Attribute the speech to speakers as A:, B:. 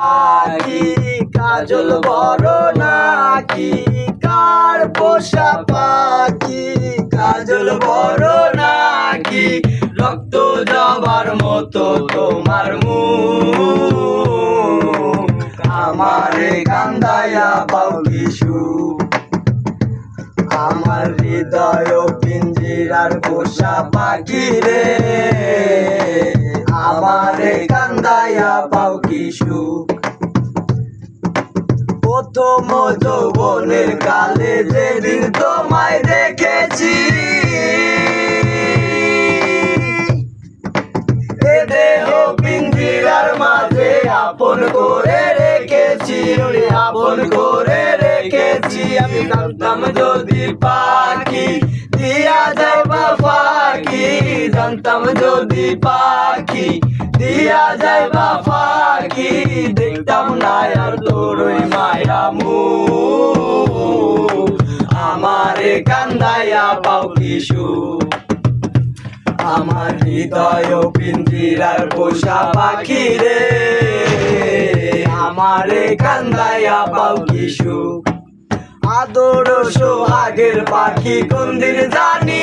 A: পাখি কাজল বড় নাকি কার পোষা পাখি কাজল বড় নাকি রক্ত যাবার মতো তোমার মুখ আমারে কান্দাইয়া পাও কিছু আমার হৃদয় পিঞ্জিরার পোষা পাখি রে আমারে কান্দাইয়া পাও কিছু প্রথম যৌবনের কালে যেদিন তোমায় দেখেছি এ দেহ পিঞ্জিরার মাঝে আপন করে রেখেছি আপন করে রেখেছি আমি জানতাম যদি পাখি দিয়া যাইবা পাখি জানতাম যদি পাখি দিয়া যাইবা পাখি দেখতাম না আর তোর ওই মায়া মুখ আমারে কান্দাইয়া পাও কিছু আমার হৃদয় পিঞ্জিরার পোষা পাখি রে আমারে কান্দাইয়া পাও কিছু আদর সোহাগের পাখি কোনদিন জানি